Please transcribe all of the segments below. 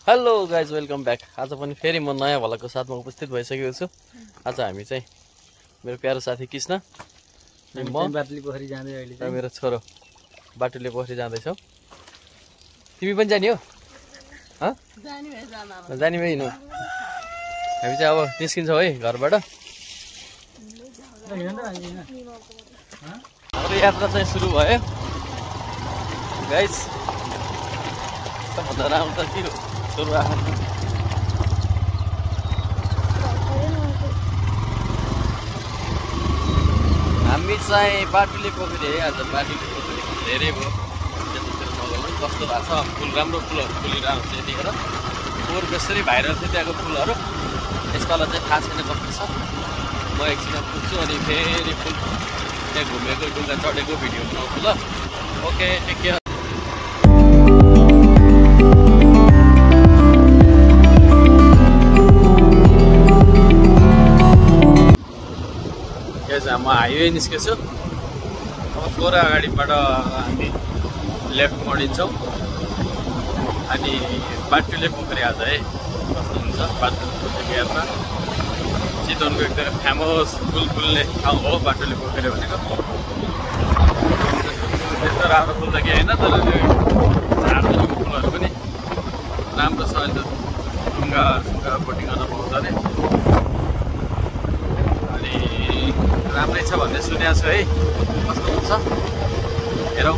Hello guys welcome back. आज पनि फेरि म नयाँ भलाको साथमा उपस्थित भइसकेको छु। आज हामी चाहिँ मेरो प्यारो साथी कृष्ण म बाटुले पोखरी जाँदै अहिले मेरो छोरो बाटुले पोखरी जाँदैछौ। तिमी पनि जाने हो? जाने भइ हिँड्नु। हामी चाहिँ अब निस्किन्छौँ है घरबाट। हाम्रो यात्रा चाहिँ सुरु भयो गाइज। सबभन्दा राम्रो त के हो सुरु हामी चाहिँ बाटुले पोखरी है। आज बाटुले पोखरी धेरै भयो कस्तो भएको छ। फुल राम्रो फुलहरू फुलिरहेको हुन्छ यतिखेर। पोहोर बेसरी भाइरल थियो त्यहाँको फुलहरू। यसपालि चाहिँ थाहा छैन कस्तो छ। म एकछिनमा पुग्छु अनि फेरि फुल त्यहाँ घुमेको डुङ्गा चढेको भिडियो बनाउँछु ल। Okay take care. म हाइवे निस्केछु। अब थोरै अगाडिबाट हामी लेफ्ट मोडिन्छौँ अनि बाटुले पोखरी आज है कस्तो हुन्छ। बाटुले पोखरी यात्रा चितवनको एकदमै फेमस फुल फुल्ने ठाउँ हो बाटुले पोखरी भनेको। त्यस्तो राम्रो फुल त के होइन, तर त्यो झारजस्तो फुलहरू पनि राम्रो छ। अहिले त ढुङ्गा बोटिङ गर्न पाउँछ अरे। राम्रै छ भन्ने सुनेको छु है। कस्तो हुन्छ हेरौँ।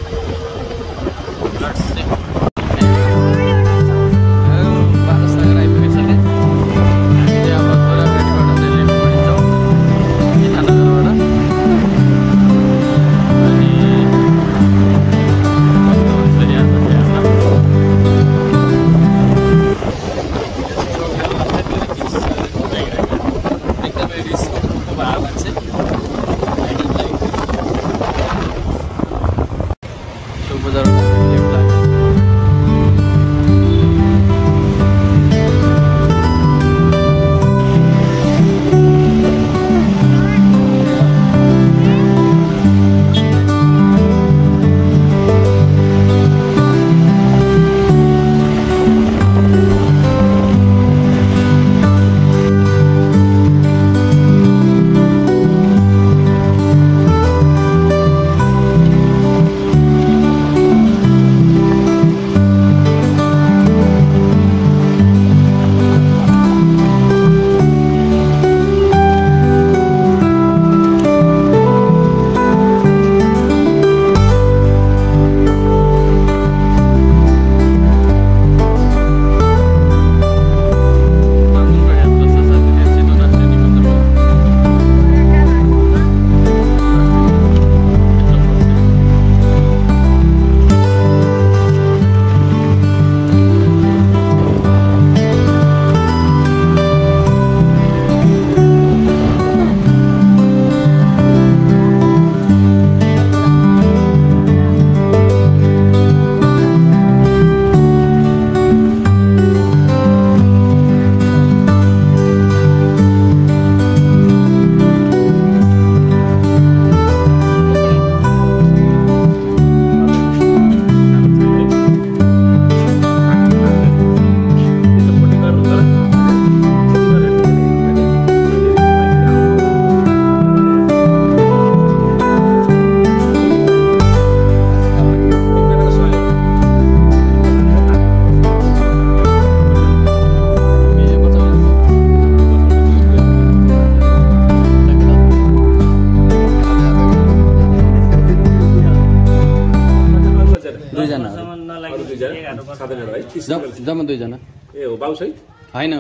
जम्मा दुईजना ए हो बाउ सही होइन,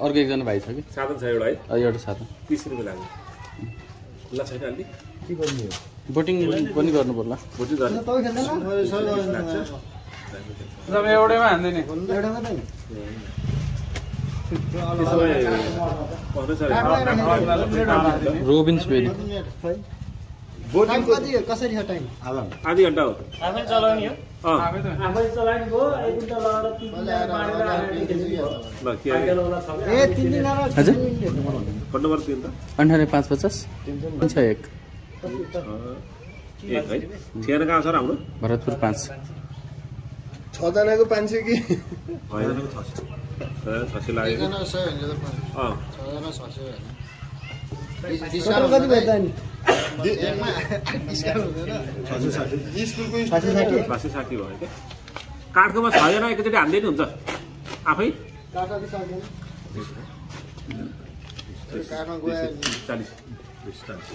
अर्को एकजना भाइ छ कि। साधन छ एउटा है? एउटा साधन 30 रुपियाँ लाग्यो। ल छैन अलि के गर्नु हो? बोटिङ पनि गर्नु पर्ला। बोटिङ गर्ने एउटैमा हान्दैन रोबिन्स भेली बोटिङ कसरी छ टाइम? आधी घन्टा हो। आफै चलाउने हो। आफै चलाउने हो। 1 घन्टा लगाएर 3 ल के ए 3 दिन हजुर फोन नम्बर दिनु त। 98 550 361 एक है। ठेगाना कहाँ छ र हाम्रो? भरतपुर 5। 6 जनाको 500 कि होइन 600 लाग्यो एकजना 100 भने त 6 जना 600 हैन टोटल कति भेट्दा नि एकमा डिस्काउन्ट हुँदैन 660 स्कुलको 560 भयो के काठकोमा 6 जना एकचोटि हान्दै हुन्छ आफै काठा दि सक्दैन काठमा गयो 40 20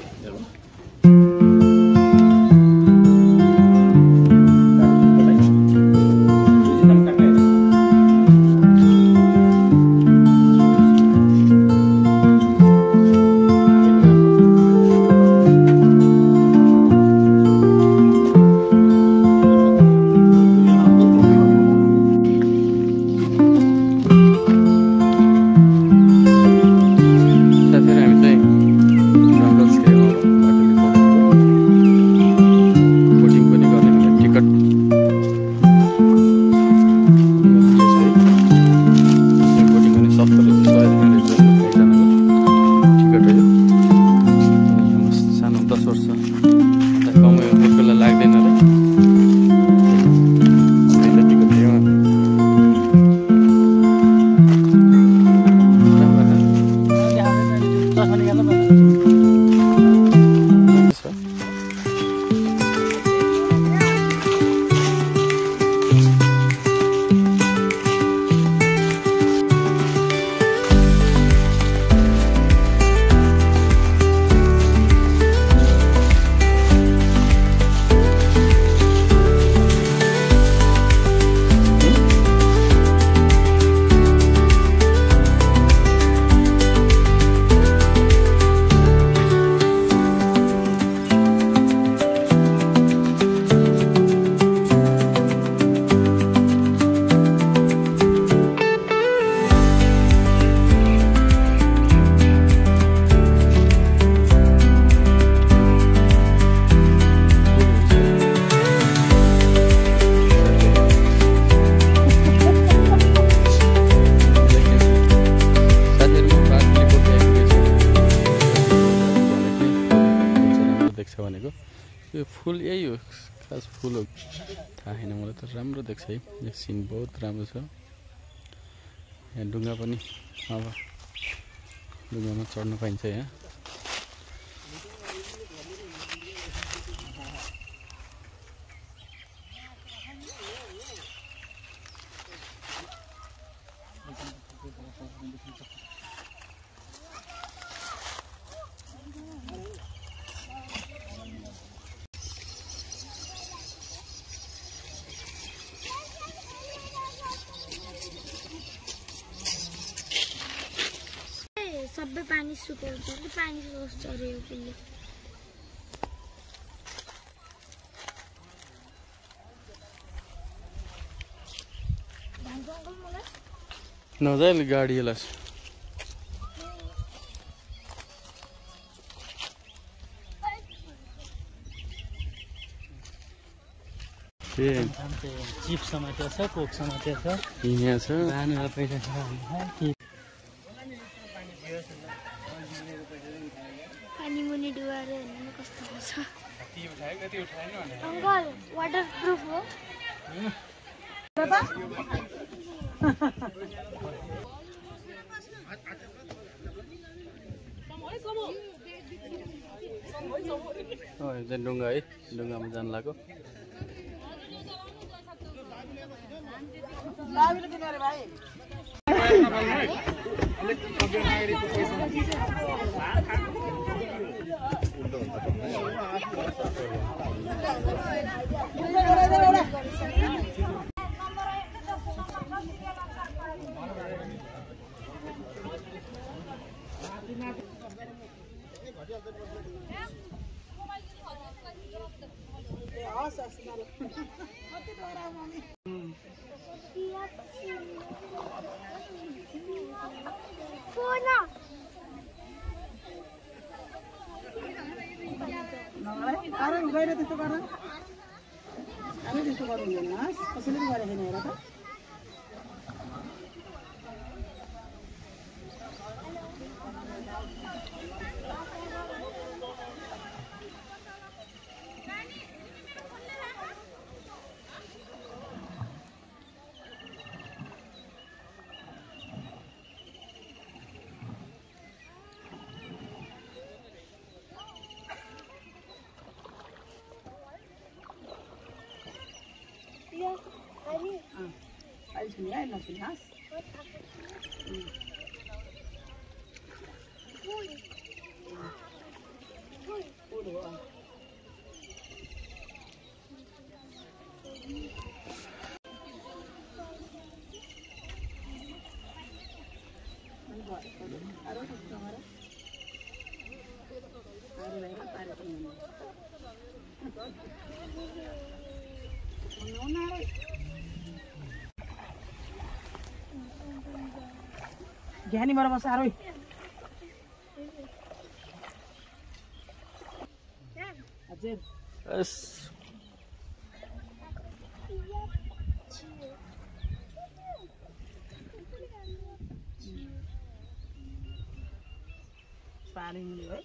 भनेको यो फुल यही हो खास फुल हो थाहा छैन मलाई त राम्रो देख्छ है यो सिन बहुत राम्रो छ यहाँ ढुङ्गा पनि अब ढुङ्गामा चढ्न पाइन्छ यहाँ सबै पानी सुकाउँछ कि पानी रोक्छ अरे यो पुलले नजाले गाडी यसलाई चिप समातेको छ कोक समातेको छ यहाँ छ खानुलाई पैसा छ पानी मुनि डुबाएर हेर्नु कस्तो छ अङ्कल वाटर प्रुफ हो ढुङ्गा है ढुङ्गामा जानु लाग्यो त्यस्तो गर हामी त्यस्तो गर्नु हुँदैन कसैले पनि गरेको छैन हेर त अहिले छुने है नछुनुहोस् फुल हो ज्ञानी मर बस आरोई हजुर यस पानी मिल्यो है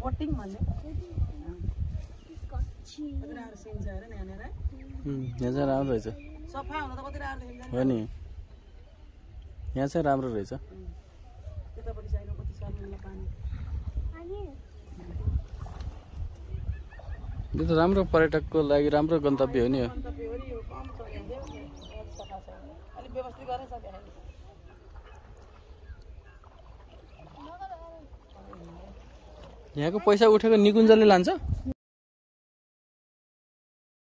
पोटिङ भन्ने कति राम्रो सिन्छ अरे नि यहाँनिर यहाँ चाहिँ राम्रो रहेछ सफा हुन त कति राम्रो देखिन्छ हो नि यहाँ चाहिँ राम्रो रहेछ त्यतापट्टि साइडमा कति सर्नु पानी यो त राम्रो पर्यटकको लागि राम्रो गन्तव्य हो नि यो गन्तव्य हो नि यो कम छ यहाँ सफा छ अलिक व्यवस्थित गरेर सके यहाँको पैसा उठेको निकुञ्जले लान्छ